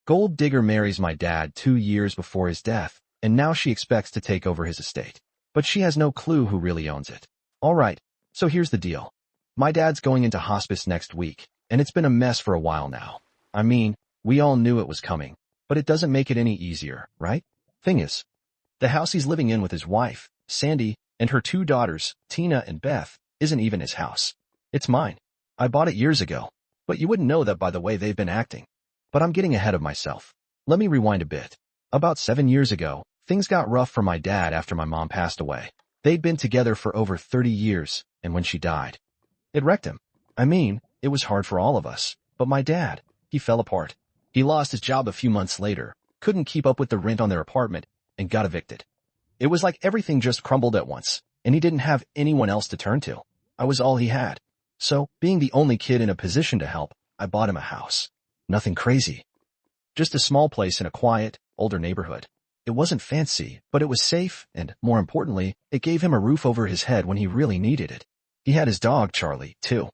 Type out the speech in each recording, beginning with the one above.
Gold digger marries my dad 2 years before his death, and now she expects to take over his estate. But she has no clue who really owns it. Alright, so here's the deal. My dad's going into hospice next week, and it's been a mess for a while now. I mean, we all knew it was coming, but it doesn't make it any easier, right? Thing is, the house he's living in with his wife, Sandy, and her 2 daughters, Tina and Beth, isn't even his house. It's mine. I bought it years ago, but you wouldn't know that by the way they've been acting. But I'm getting ahead of myself. Let me rewind a bit. About 7 years ago, things got rough for my dad after my mom passed away. They'd been together for over 30 years, and when she died, it wrecked him. I mean, it was hard for all of us, but my dad, he fell apart. He lost his job a few months later, couldn't keep up with the rent on their apartment, and got evicted. It was like everything just crumbled at once, and he didn't have anyone else to turn to. I was all he had. So, being the only kid in a position to help, I bought him a house. Nothing crazy. Just a small place in a quiet, older neighborhood. It wasn't fancy, but it was safe, and, more importantly, it gave him a roof over his head when he really needed it. He had his dog, Charlie, too.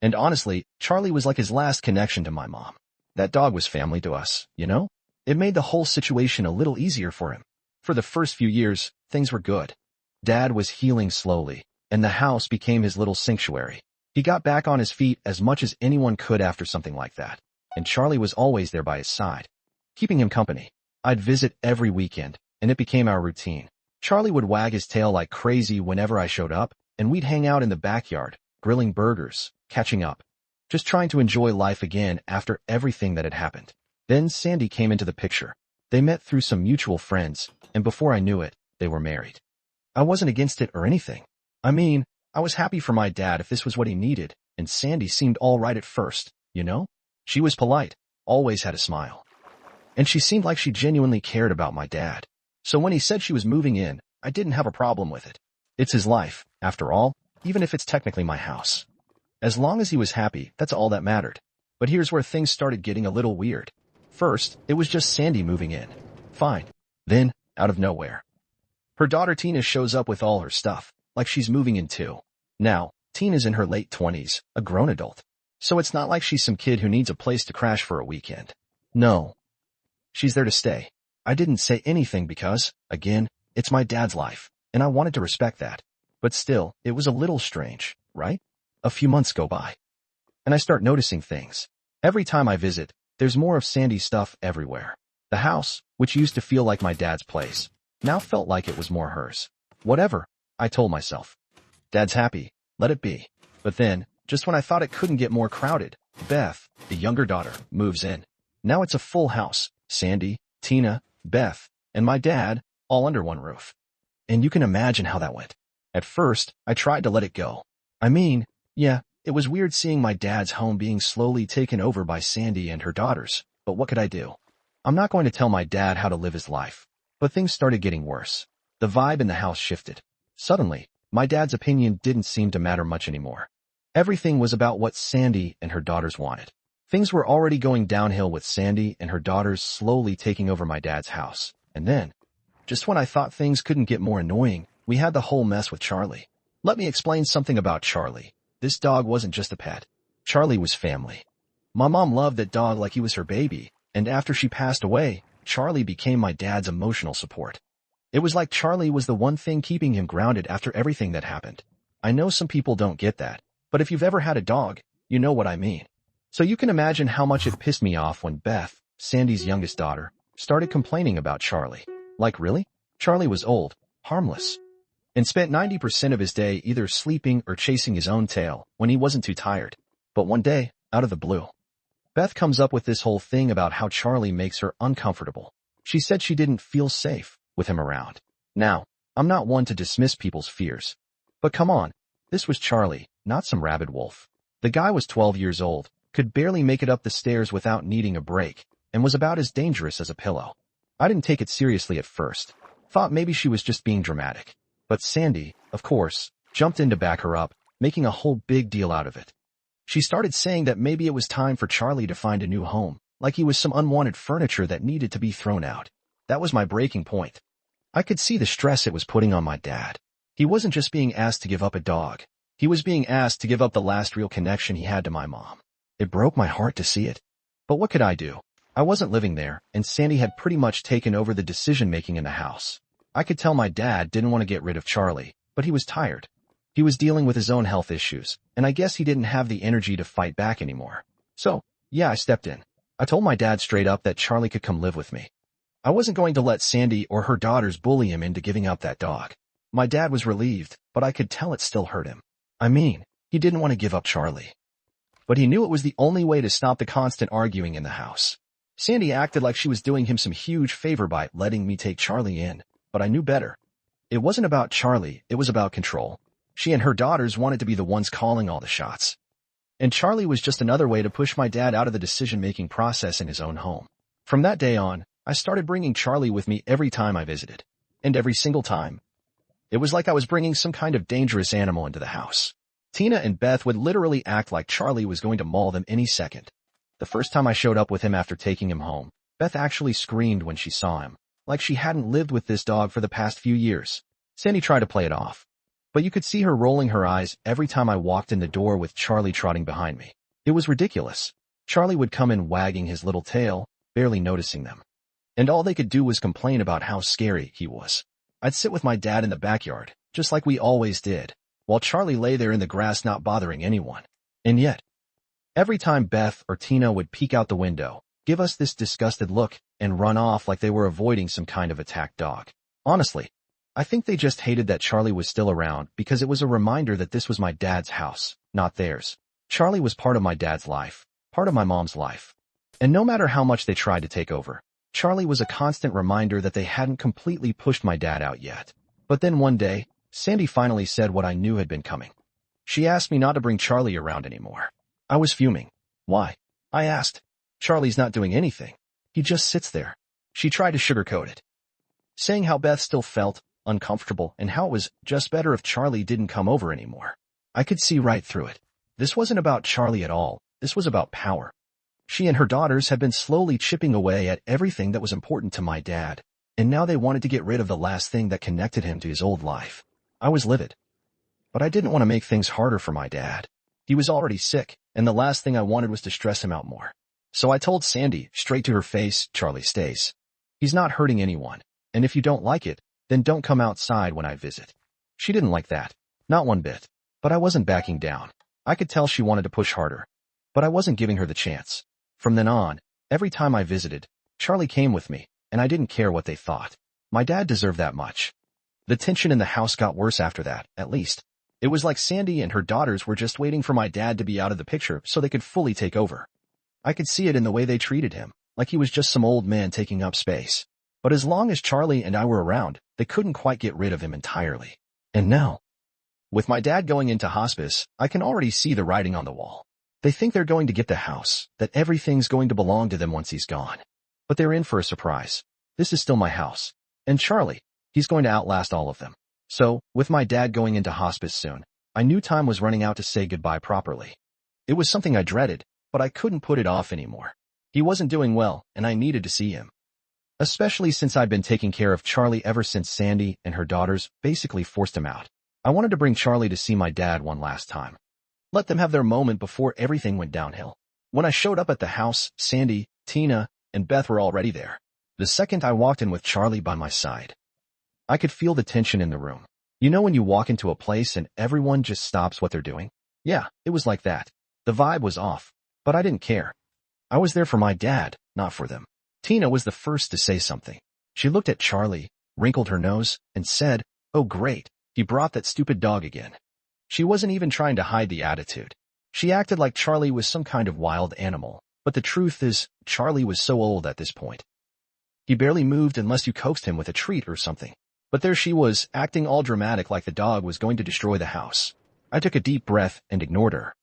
And honestly, Charlie was like his last connection to my mom. That dog was family to us, you know? It made the whole situation a little easier for him. For the first few years, things were good. Dad was healing slowly, and the house became his little sanctuary. He got back on his feet as much as anyone could after something like that, and Charlie was always there by his side, keeping him company. I'd visit every weekend, and it became our routine. Charlie would wag his tail like crazy whenever I showed up, and we'd hang out in the backyard, grilling burgers, catching up, just trying to enjoy life again after everything that had happened. Then Sandy came into the picture. They met through some mutual friends, and before I knew it, they were married. I wasn't against it or anything. I mean, I was happy for my dad if this was what he needed, and Sandy seemed all right at first, you know? She was polite, always had a smile. And she seemed like she genuinely cared about my dad. So when he said she was moving in, I didn't have a problem with it. It's his life, after all, even if it's technically my house. As long as he was happy, that's all that mattered. But here's where things started getting a little weird. First, it was just Sandy moving in. Fine. Then, out of nowhere, her daughter Tina shows up with all her stuff, like she's moving in too. Now, Tina's in her late 20s, a grown adult. So it's not like she's some kid who needs a place to crash for a weekend. No. She's there to stay. I didn't say anything because, again, it's my dad's life, and I wanted to respect that. But still, it was a little strange, right? A few months go by, and I start noticing things. Every time I visit, there's more of Sandy's stuff everywhere. The house, which used to feel like my dad's place, now felt like it was more hers. Whatever, I told myself. Dad's happy, let it be. But then, just when I thought it couldn't get more crowded, Beth, the younger daughter, moves in. Now it's a full house. Sandy, Tina, Beth, and my dad, all under one roof. And you can imagine how that went. At first, I tried to let it go. I mean, yeah, it was weird seeing my dad's home being slowly taken over by Sandy and her daughters, but what could I do? I'm not going to tell my dad how to live his life. But things started getting worse. The vibe in the house shifted. Suddenly, my dad's opinion didn't seem to matter much anymore. Everything was about what Sandy and her daughters wanted. Things were already going downhill with Sandy and her daughters slowly taking over my dad's house. And then, just when I thought things couldn't get more annoying, we had the whole mess with Charlie. Let me explain something about Charlie. This dog wasn't just a pet. Charlie was family. My mom loved that dog like he was her baby, and after she passed away, Charlie became my dad's emotional support. It was like Charlie was the one thing keeping him grounded after everything that happened. I know some people don't get that, but if you've ever had a dog, you know what I mean. So you can imagine how much it pissed me off when Beth, Sandy's youngest daughter, started complaining about Charlie. Like really? Charlie was old, harmless, and spent 90% of his day either sleeping or chasing his own tail when he wasn't too tired. But one day, out of the blue, Beth comes up with this whole thing about how Charlie makes her uncomfortable. She said she didn't feel safe with him around. Now, I'm not one to dismiss people's fears. But come on, this was Charlie, not some rabid wolf. The guy was 12 years old, could barely make it up the stairs without needing a break, and was about as dangerous as a pillow. I didn't take it seriously at first. Thought maybe she was just being dramatic. But Sandy, of course, jumped in to back her up, making a whole big deal out of it. She started saying that maybe it was time for Charlie to find a new home, like he was some unwanted furniture that needed to be thrown out. That was my breaking point. I could see the stress it was putting on my dad. He wasn't just being asked to give up a dog. He was being asked to give up the last real connection he had to my mom. It broke my heart to see it. But what could I do? I wasn't living there, and Sandy had pretty much taken over the decision-making in the house. I could tell my dad didn't want to get rid of Charlie, but he was tired. He was dealing with his own health issues, and I guess he didn't have the energy to fight back anymore. So, yeah, I stepped in. I told my dad straight up that Charlie could come live with me. I wasn't going to let Sandy or her daughters bully him into giving up that dog. My dad was relieved, but I could tell it still hurt him. I mean, he didn't want to give up Charlie. But he knew it was the only way to stop the constant arguing in the house. Sandy acted like she was doing him some huge favor by letting me take Charlie in, but I knew better. It wasn't about Charlie, it was about control. She and her daughters wanted to be the ones calling all the shots. And Charlie was just another way to push my dad out of the decision-making process in his own home. From that day on, I started bringing Charlie with me every time I visited. And every single time, it was like I was bringing some kind of dangerous animal into the house. Tina and Beth would literally act like Charlie was going to maul them any second. The first time I showed up with him after taking him home, Beth actually screamed when she saw him, like she hadn't lived with this dog for the past few years. Sandy tried to play it off, but you could see her rolling her eyes every time I walked in the door with Charlie trotting behind me. It was ridiculous. Charlie would come in wagging his little tail, barely noticing them. And all they could do was complain about how scary he was. I'd sit with my dad in the backyard, just like we always did, while Charlie lay there in the grass not bothering anyone. And yet, every time Beth or Tina would peek out the window, give us this disgusted look, and run off like they were avoiding some kind of attacked dog. Honestly, I think they just hated that Charlie was still around because it was a reminder that this was my dad's house, not theirs. Charlie was part of my dad's life, part of my mom's life. And no matter how much they tried to take over, Charlie was a constant reminder that they hadn't completely pushed my dad out yet. But then one day, Sandy finally said what I knew had been coming. She asked me not to bring Charlie around anymore. I was fuming. Why? I asked. Charlie's not doing anything. He just sits there. She tried to sugarcoat it, saying how Beth still felt uncomfortable and how it was just better if Charlie didn't come over anymore. I could see right through it. This wasn't about Charlie at all. This was about power. She and her daughters had been slowly chipping away at everything that was important to my dad, and now they wanted to get rid of the last thing that connected him to his old life. I was livid. But I didn't want to make things harder for my dad. He was already sick, and the last thing I wanted was to stress him out more. So I told Sandy, straight to her face, Charlie stays. He's not hurting anyone, and if you don't like it, then don't come outside when I visit. She didn't like that. Not one bit. But I wasn't backing down. I could tell she wanted to push harder. But I wasn't giving her the chance. From then on, every time I visited, Charlie came with me, and I didn't care what they thought. My dad deserved that much. The tension in the house got worse after that, at least. It was like Sandy and her daughters were just waiting for my dad to be out of the picture so they could fully take over. I could see it in the way they treated him, like he was just some old man taking up space. But as long as Charlie and I were around, they couldn't quite get rid of him entirely. And now, with my dad going into hospice, I can already see the writing on the wall. They think they're going to get the house, that everything's going to belong to them once he's gone. But they're in for a surprise. This is still my house. And Charlie, he's going to outlast all of them. So, with my dad going into hospice soon, I knew time was running out to say goodbye properly. It was something I dreaded, but I couldn't put it off anymore. He wasn't doing well, and I needed to see him. Especially since I'd been taking care of Charlie ever since Sandy and her daughters basically forced him out. I wanted to bring Charlie to see my dad one last time. Let them have their moment before everything went downhill. When I showed up at the house, Sandy, Tina, and Beth were already there. The second I walked in with Charlie by my side, I could feel the tension in the room. You know when you walk into a place and everyone just stops what they're doing? Yeah, it was like that. The vibe was off, but I didn't care. I was there for my dad, not for them. Tina was the first to say something. She looked at Charlie, wrinkled her nose, and said, "Oh great, he brought that stupid dog again." She wasn't even trying to hide the attitude. She acted like Charlie was some kind of wild animal, but the truth is, Charlie was so old at this point. He barely moved unless you coaxed him with a treat or something. But there she was, acting all dramatic like the dog was going to destroy the house. I took a deep breath and ignored her.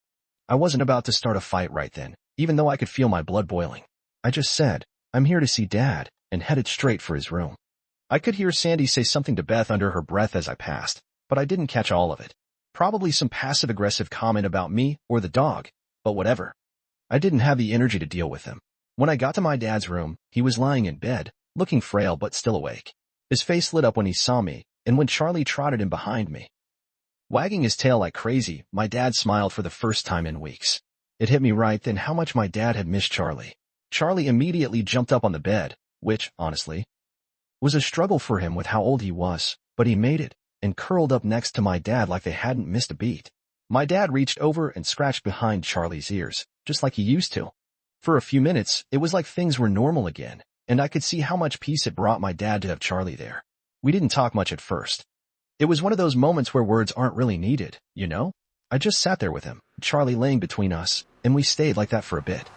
I wasn't about to start a fight right then, even though I could feel my blood boiling. I just said, "I'm here to see Dad," and headed straight for his room. I could hear Sandy say something to Beth under her breath as I passed, but I didn't catch all of it. Probably some passive-aggressive comment about me or the dog, but whatever. I didn't have the energy to deal with him. When I got to my dad's room, he was lying in bed, looking frail but still awake. His face lit up when he saw me, and when Charlie trotted in behind me, wagging his tail like crazy, my dad smiled for the first time in weeks. It hit me right then how much my dad had missed Charlie. Charlie immediately jumped up on the bed, which, honestly, was a struggle for him with how old he was, but he made it, and curled up next to my dad like they hadn't missed a beat. My dad reached over and scratched behind Charlie's ears, just like he used to. For a few minutes, it was like things were normal again, and I could see how much peace it brought my dad to have Charlie there. We didn't talk much at first. It was one of those moments where words aren't really needed, you know? I just sat there with him, Charlie laying between us, and we stayed like that for a bit.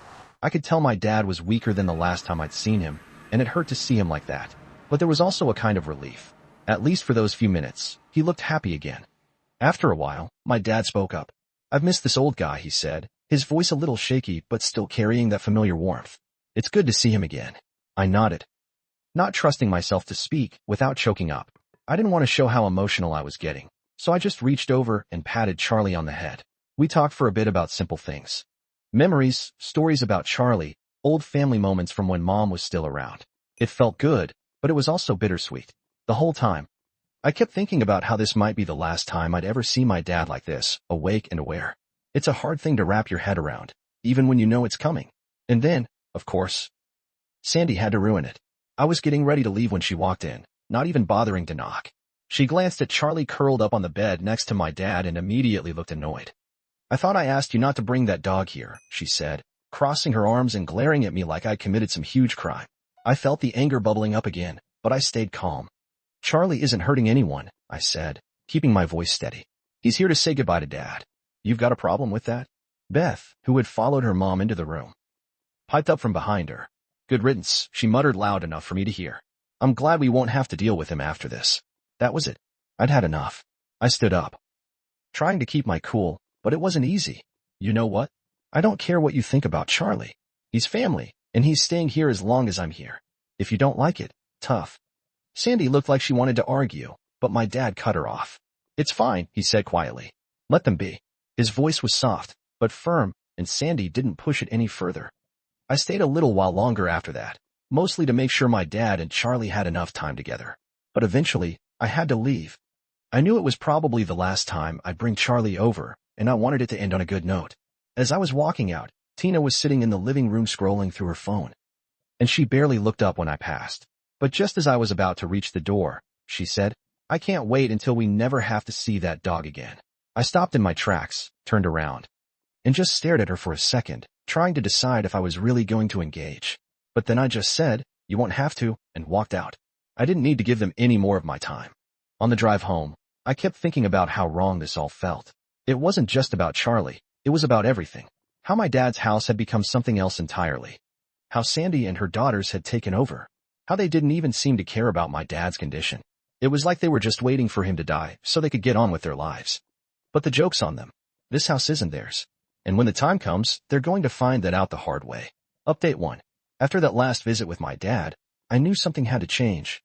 I could tell my dad was weaker than the last time I'd seen him, and it hurt to see him like that. But there was also a kind of relief. At least for those few minutes, he looked happy again. After a while, my dad spoke up. "I've missed this old guy," he said, his voice a little shaky but still carrying that familiar warmth. "It's good to see him again." I nodded, not trusting myself to speak without choking up. I didn't want to show how emotional I was getting, so I just reached over and patted Charlie on the head. We talked for a bit about simple things. Memories, stories about Charlie, old family moments from when Mom was still around. It felt good, but it was also bittersweet. The whole time, I kept thinking about how this might be the last time I'd ever see my dad like this, awake and aware. It's a hard thing to wrap your head around, even when you know it's coming. And then, of course, Sandy had to ruin it. I was getting ready to leave when she walked in, not even bothering to knock. She glanced at Charlie curled up on the bed next to my dad and immediately looked annoyed. "I thought I asked you not to bring that dog here," she said, crossing her arms and glaring at me like I'd committed some huge crime. I felt the anger bubbling up again, but I stayed calm. "Charlie isn't hurting anyone," I said, keeping my voice steady. "He's here to say goodbye to Dad. You've got a problem with that?" Beth, who had followed her mom into the room, piped up from behind her. "Good riddance," she muttered loud enough for me to hear. "I'm glad we won't have to deal with him after this." That was it. I'd had enough. I stood up, trying to keep my cool, but it wasn't easy. "You know what? I don't care what you think about Charlie. He's family, and he's staying here as long as I'm here. If you don't like it, tough." Sandy looked like she wanted to argue, but my dad cut her off. "It's fine," he said quietly. "Let them be." His voice was soft, but firm, and Sandy didn't push it any further. I stayed a little while longer after that, mostly to make sure my dad and Charlie had enough time together. But eventually, I had to leave. I knew it was probably the last time I'd bring Charlie over, and I wanted it to end on a good note. As I was walking out, Tina was sitting in the living room scrolling through her phone, and she barely looked up when I passed. But just as I was about to reach the door, she said, "I can't wait until we never have to see that dog again." I stopped in my tracks, turned around, and just stared at her for a second, trying to decide if I was really going to engage. But then I just said, "You won't have to," and walked out. I didn't need to give them any more of my time. On the drive home, I kept thinking about how wrong this all felt. It wasn't just about Charlie, it was about everything. How my dad's house had become something else entirely. How Sandy and her daughters had taken over. How they didn't even seem to care about my dad's condition. It was like they were just waiting for him to die so they could get on with their lives. But the joke's on them. This house isn't theirs. And when the time comes, they're going to find that out the hard way. Update 1. After that last visit with my dad, I knew something had to change.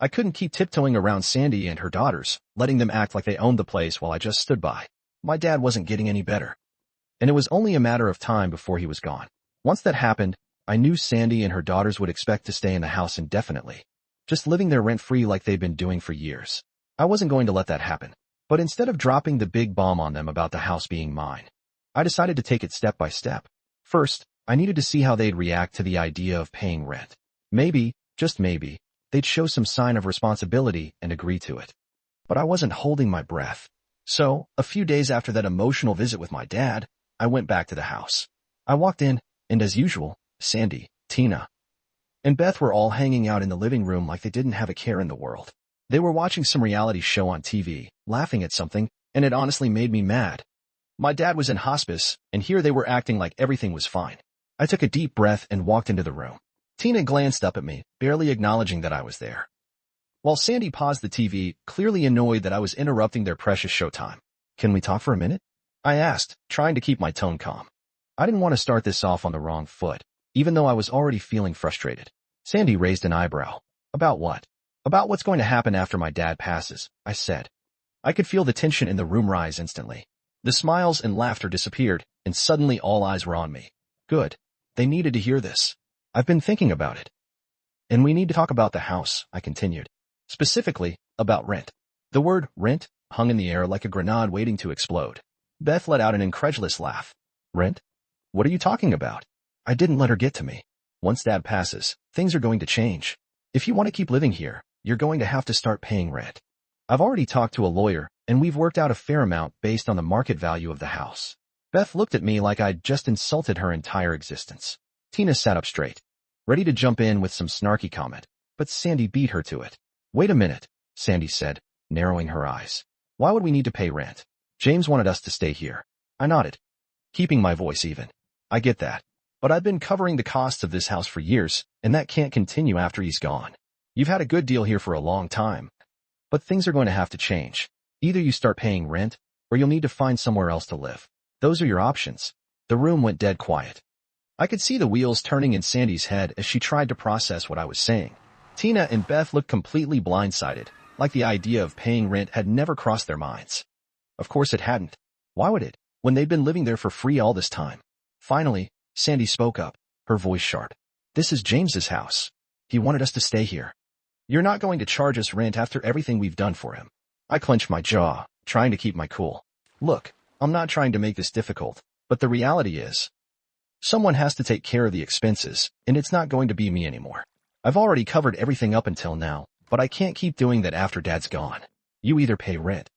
I couldn't keep tiptoeing around Sandy and her daughters, letting them act like they owned the place while I just stood by. My dad wasn't getting any better. And it was only a matter of time before he was gone. Once that happened, I knew Sandy and her daughters would expect to stay in the house indefinitely, just living there rent-free like they'd been doing for years. I wasn't going to let that happen. But instead of dropping the big bomb on them about the house being mine, I decided to take it step by step. First, I needed to see how they'd react to the idea of paying rent. Maybe, just maybe, they'd show some sign of responsibility and agree to it. But I wasn't holding my breath. So, a few days after that emotional visit with my dad, I went back to the house. I walked in, and as usual, Sandy, Tina, and Beth were all hanging out in the living room like they didn't have a care in the world. They were watching some reality show on TV, laughing at something, and it honestly made me mad. My dad was in hospice, and here they were acting like everything was fine. I took a deep breath and walked into the room. Tina glanced up at me, barely acknowledging that I was there, while Sandy paused the TV, clearly annoyed that I was interrupting their precious showtime. "Can we talk for a minute?" I asked, trying to keep my tone calm. I didn't want to start this off on the wrong foot, even though I was already feeling frustrated. Sandy raised an eyebrow. "About what?" "About what's going to happen after my dad passes," I said. I could feel the tension in the room rise instantly. The smiles and laughter disappeared, and suddenly all eyes were on me. Good. They needed to hear this. "I've been thinking about it. And we need to talk about the house," I continued. "Specifically, about rent." The word rent hung in the air like a grenade waiting to explode. Beth let out an incredulous laugh. "Rent? What are you talking about?" I didn't let her get to me. Once Dad passes, things are going to change. If you want to keep living here, you're going to have to start paying rent. I've already talked to a lawyer, and we've worked out a fair amount based on the market value of the house. Beth looked at me like I'd just insulted her entire existence. Tina sat up straight, ready to jump in with some snarky comment, but Sandy beat her to it. Wait a minute, Sandy said, narrowing her eyes. Why would we need to pay rent? James wanted us to stay here. I nodded, keeping my voice even. I get that. But I've been covering the costs of this house for years, and that can't continue after he's gone. You've had a good deal here for a long time. But things are going to have to change. Either you start paying rent, or you'll need to find somewhere else to live. Those are your options. The room went dead quiet. I could see the wheels turning in Sandy's head as she tried to process what I was saying. Tina and Beth looked completely blindsided, like the idea of paying rent had never crossed their minds. Of course it hadn't. Why would it, when they'd been living there for free all this time? Finally, Sandy spoke up, her voice sharp. This is James's house. He wanted us to stay here. You're not going to charge us rent after everything we've done for him. I clenched my jaw, trying to keep my cool. Look, I'm not trying to make this difficult, but the reality is, someone has to take care of the expenses, and it's not going to be me anymore. I've already covered everything up until now, but I can't keep doing that after Dad's gone. You either pay rent,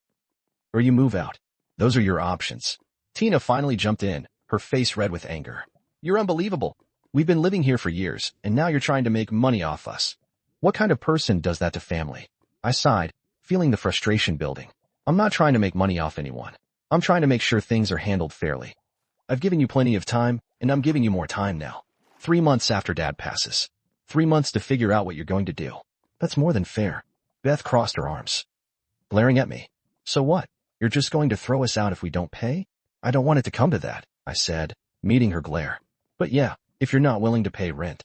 or you move out. Those are your options. Tina finally jumped in, her face red with anger. You're unbelievable. We've been living here for years, and now you're trying to make money off us. What kind of person does that to family? I sighed, feeling the frustration building. I'm not trying to make money off anyone. I'm trying to make sure things are handled fairly. I've given you plenty of time, and I'm giving you more time now. 3 months after Dad passes. 3 months to figure out what you're going to do. That's more than fair. Beth crossed her arms, glaring at me. So what? You're just going to throw us out if we don't pay? I don't want it to come to that, I said, meeting her glare. But yeah, if you're not willing to pay rent,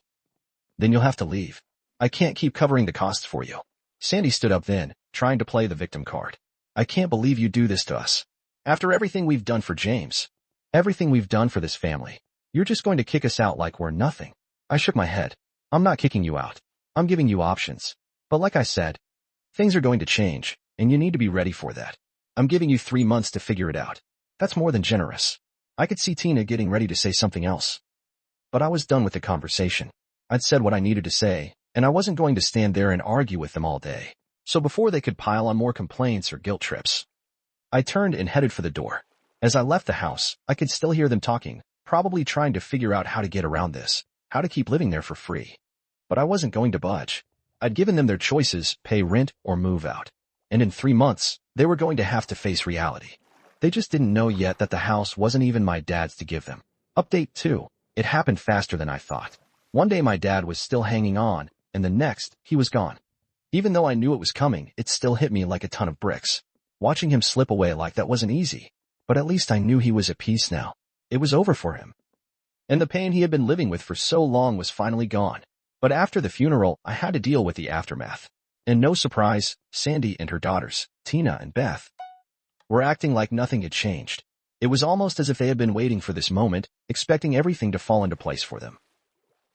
then you'll have to leave. I can't keep covering the costs for you. Sandy stood up then, trying to play the victim card. I can't believe you do this to us. After everything we've done for James, everything we've done for this family, you're just going to kick us out like we're nothing. I shook my head. I'm not kicking you out. I'm giving you options. But like I said, things are going to change, and you need to be ready for that. I'm giving you 3 months to figure it out. That's more than generous. I could see Tina getting ready to say something else. But I was done with the conversation. I'd said what I needed to say, and I wasn't going to stand there and argue with them all day. So before they could pile on more complaints or guilt trips, I turned and headed for the door. As I left the house, I could still hear them talking, probably trying to figure out how to get around this, how to keep living there for free. But I wasn't going to budge. I'd given them their choices, pay rent or move out. And in 3 months, they were going to have to face reality. They just didn't know yet that the house wasn't even my dad's to give them. Update 2. It happened faster than I thought. One day my dad was still hanging on, and the next, he was gone. Even though I knew it was coming, it still hit me like a ton of bricks. Watching him slip away like that wasn't easy. But at least I knew he was at peace now. It was over for him. And the pain he had been living with for so long was finally gone. But after the funeral, I had to deal with the aftermath. And no surprise, Sandy and her daughters, Tina and Beth, were acting like nothing had changed. It was almost as if they had been waiting for this moment, expecting everything to fall into place for them.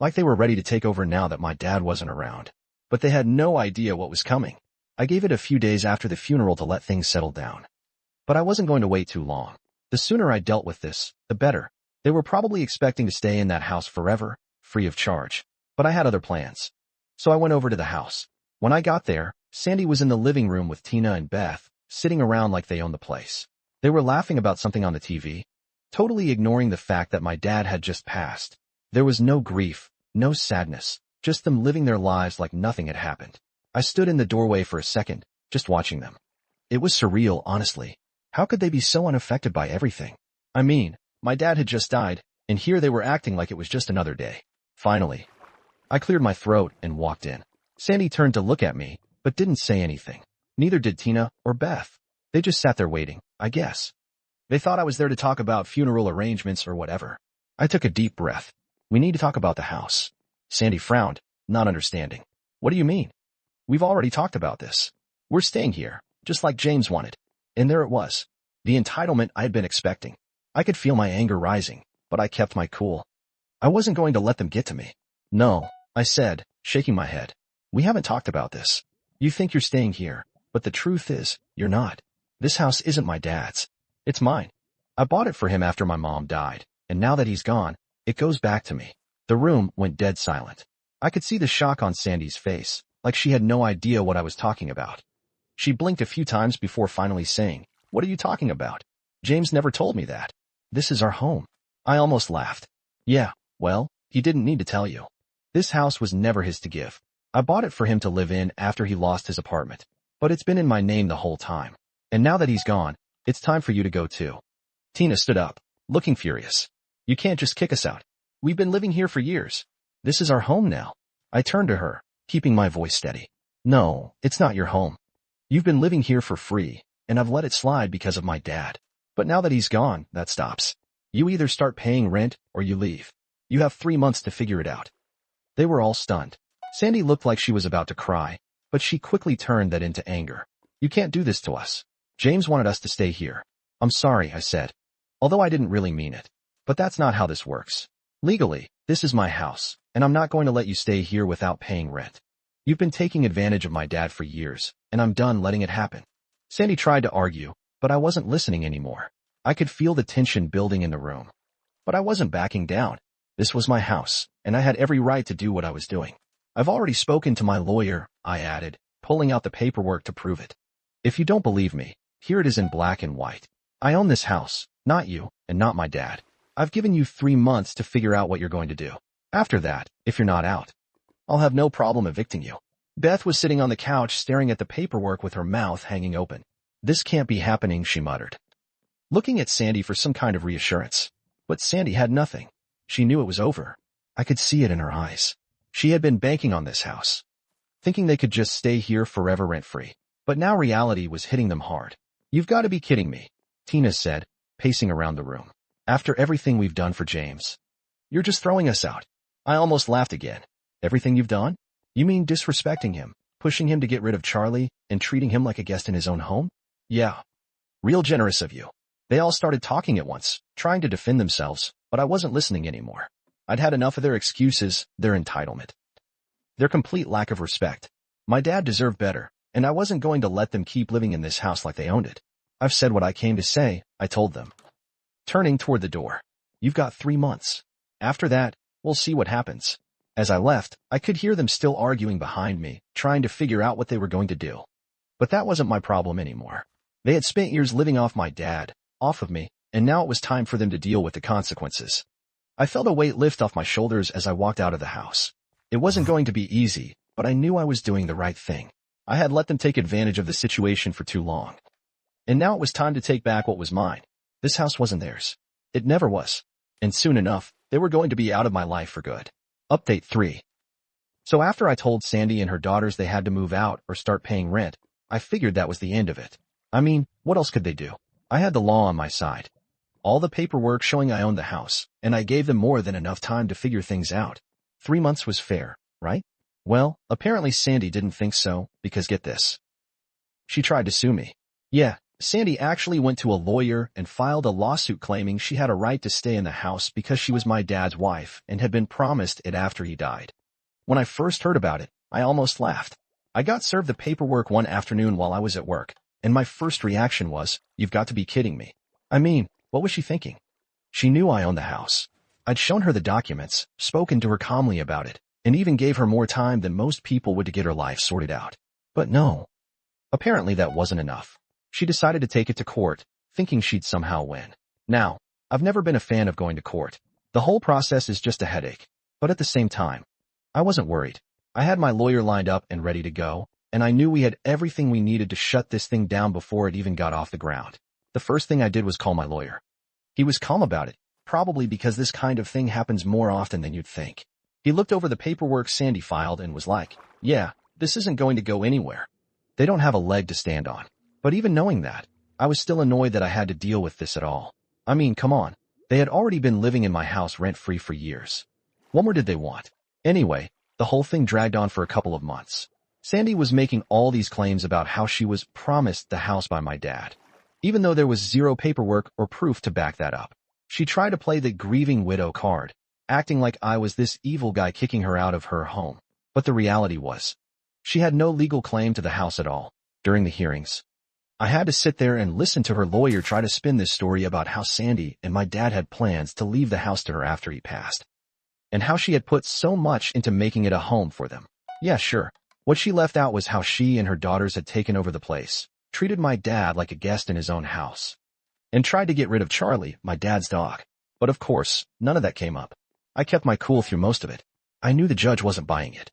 Like they were ready to take over now that my dad wasn't around. But they had no idea what was coming. I gave it a few days after the funeral to let things settle down. But I wasn't going to wait too long. The sooner I dealt with this, the better. They were probably expecting to stay in that house forever, free of charge. But I had other plans. So I went over to the house. When I got there, Sandy was in the living room with Tina and Beth, sitting around like they owned the place. They were laughing about something on the TV, totally ignoring the fact that my dad had just passed. There was no grief, no sadness, just them living their lives like nothing had happened. I stood in the doorway for a second, just watching them. It was surreal, honestly. How could they be so unaffected by everything? I mean, my dad had just died, and here they were acting like it was just another day. Finally, I cleared my throat and walked in. Sandy turned to look at me, but didn't say anything. Neither did Tina or Beth. They just sat there waiting, I guess. They thought I was there to talk about funeral arrangements or whatever. I took a deep breath. We need to talk about the house. Sandy frowned, not understanding. What do you mean? We've already talked about this. We're staying here, just like James wanted. And there it was. The entitlement I had been expecting. I could feel my anger rising, but I kept my cool. I wasn't going to let them get to me. No, I said, shaking my head. We haven't talked about this. You think you're staying here, but the truth is, you're not. This house isn't my dad's. It's mine. I bought it for him after my mom died, and now that he's gone, it goes back to me. The room went dead silent. I could see the shock on Sandy's face, like she had no idea what I was talking about. She blinked a few times before finally saying, "What are you talking about? James never told me that. This is our home." I almost laughed. Yeah, well, he didn't need to tell you. This house was never his to give. I bought it for him to live in after he lost his apartment. But it's been in my name the whole time. And now that he's gone, it's time for you to go too. Tina stood up, looking furious. You can't just kick us out. We've been living here for years. This is our home now. I turned to her, keeping my voice steady. No, it's not your home. You've been living here for free, and I've let it slide because of my dad. But now that he's gone, that stops. You either start paying rent or you leave. You have 3 months to figure it out. They were all stunned. Sandy looked like she was about to cry, but she quickly turned that into anger. You can't do this to us. James wanted us to stay here. I'm sorry, I said. Although I didn't really mean it. But that's not how this works. Legally, this is my house, and I'm not going to let you stay here without paying rent. You've been taking advantage of my dad for years, and I'm done letting it happen. Sandy tried to argue, but I wasn't listening anymore. I could feel the tension building in the room. But I wasn't backing down. This was my house, and I had every right to do what I was doing. I've already spoken to my lawyer, I added, pulling out the paperwork to prove it. If you don't believe me, here it is in black and white. I own this house, not you, and not my dad. I've given you 3 months to figure out what you're going to do. After that, if you're not out, I'll have no problem evicting you. Beth was sitting on the couch staring at the paperwork with her mouth hanging open. This can't be happening, she muttered, looking at Sandy for some kind of reassurance. But Sandy had nothing. She knew it was over. I could see it in her eyes. She had been banking on this house, thinking they could just stay here forever rent-free. But now reality was hitting them hard. You've got to be kidding me, Tina said, pacing around the room. After everything we've done for James, you're just throwing us out. I almost laughed again. Everything you've done? You mean disrespecting him, pushing him to get rid of Charlie, and treating him like a guest in his own home? Yeah. Real generous of you. They all started talking at once, trying to defend themselves, but I wasn't listening anymore. I'd had enough of their excuses, their entitlement, their complete lack of respect. My dad deserved better, and I wasn't going to let them keep living in this house like they owned it. I've said what I came to say, I told them, turning toward the door. You've got 3 months. After that, we'll see what happens. As I left, I could hear them still arguing behind me, trying to figure out what they were going to do. But that wasn't my problem anymore. They had spent years living off my dad, off of me, and now it was time for them to deal with the consequences. I felt a weight lift off my shoulders as I walked out of the house. It wasn't going to be easy, but I knew I was doing the right thing. I had let them take advantage of the situation for too long. And now it was time to take back what was mine. This house wasn't theirs. It never was. And soon enough, they were going to be out of my life for good. Update 3. So after I told Sandy and her daughters they had to move out or start paying rent, I figured that was the end of it. I mean, what else could they do? I had the law on my side. All the paperwork showing I owned the house, and I gave them more than enough time to figure things out. 3 months was fair, right? Well, apparently Sandy didn't think so, because get this. She tried to sue me. Yeah, Sandy actually went to a lawyer and filed a lawsuit claiming she had a right to stay in the house because she was my dad's wife and had been promised it after he died. When I first heard about it, I almost laughed. I got served the paperwork one afternoon while I was at work, and my first reaction was, you've got to be kidding me. I mean, what was she thinking? She knew I owned the house. I'd shown her the documents, spoken to her calmly about it, and even gave her more time than most people would to get her life sorted out. But no. Apparently that wasn't enough. She decided to take it to court, thinking she'd somehow win. Now, I've never been a fan of going to court. The whole process is just a headache. But at the same time, I wasn't worried. I had my lawyer lined up and ready to go, and I knew we had everything we needed to shut this thing down before it even got off the ground. The first thing I did was call my lawyer. He was calm about it, probably because this kind of thing happens more often than you'd think. He looked over the paperwork Sandy filed and was like, yeah, this isn't going to go anywhere. They don't have a leg to stand on. But even knowing that, I was still annoyed that I had to deal with this at all. I mean, come on. They had already been living in my house rent-free for years. What more did they want? Anyway, the whole thing dragged on for a couple of months. Sandy was making all these claims about how she was promised the house by my dad, even though there was zero paperwork or proof to back that up. She tried to play the grieving widow card, acting like I was this evil guy kicking her out of her home. But the reality was, she had no legal claim to the house at all. During the hearings, I had to sit there and listen to her lawyer try to spin this story about how Sandy and my dad had plans to leave the house to her after he passed. and how she had put so much into making it a home for them. Yeah, sure. What she left out was how she and her daughters had taken over the place, treated my dad like a guest in his own house, and tried to get rid of Charlie, my dad's dog. But of course, none of that came up. I kept my cool through most of it. I knew the judge wasn't buying it.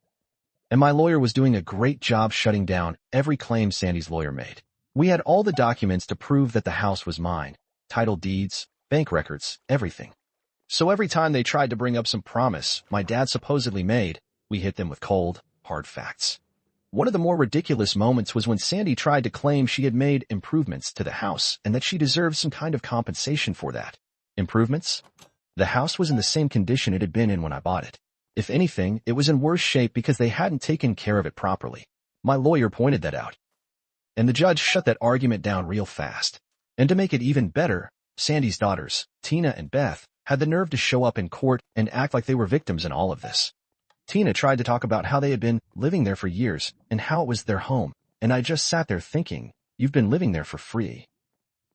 And my lawyer was doing a great job shutting down every claim Sandy's lawyer made. We had all the documents to prove that the house was mine, title deeds, bank records, everything. So every time they tried to bring up some promise my dad supposedly made, we hit them with cold, hard facts. One of the more ridiculous moments was when Sandy tried to claim she had made improvements to the house and that she deserved some kind of compensation for that. Improvements? The house was in the same condition it had been in when I bought it. If anything, it was in worse shape because they hadn't taken care of it properly. My lawyer pointed that out. And the judge shut that argument down real fast. And to make it even better, Sandy's daughters, Tina and Beth, had the nerve to show up in court and act like they were victims in all of this. Tina tried to talk about how they had been living there for years and how it was their home, and I just sat there thinking, you've been living there for free.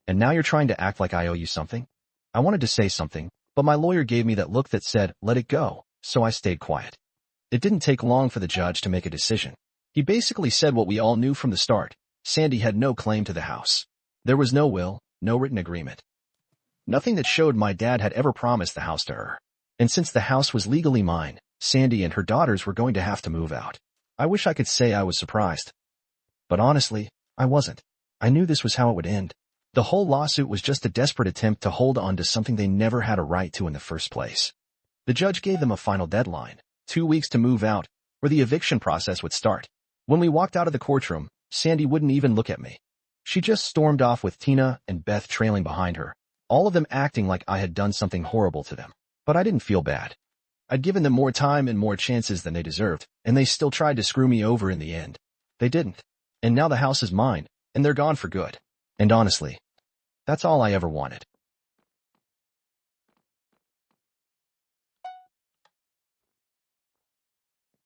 And now you're trying to act like I owe you something? I wanted to say something, but my lawyer gave me that look that said, let it go, so I stayed quiet. It didn't take long for the judge to make a decision. He basically said what we all knew from the start. Sandy had no claim to the house. There was no will, no written agreement. Nothing that showed my dad had ever promised the house to her. And since the house was legally mine, Sandy and her daughters were going to have to move out. I wish I could say I was surprised. But honestly, I wasn't. I knew this was how it would end. The whole lawsuit was just a desperate attempt to hold on to something they never had a right to in the first place. The judge gave them a final deadline, 2 weeks to move out, or the eviction process would start. When we walked out of the courtroom, Sandy wouldn't even look at me. She just stormed off with Tina and Beth trailing behind her, all of them acting like I had done something horrible to them. But I didn't feel bad. I'd given them more time and more chances than they deserved, and they still tried to screw me over in the end. They didn't. And now the house is mine, and they're gone for good. And honestly, that's all I ever wanted.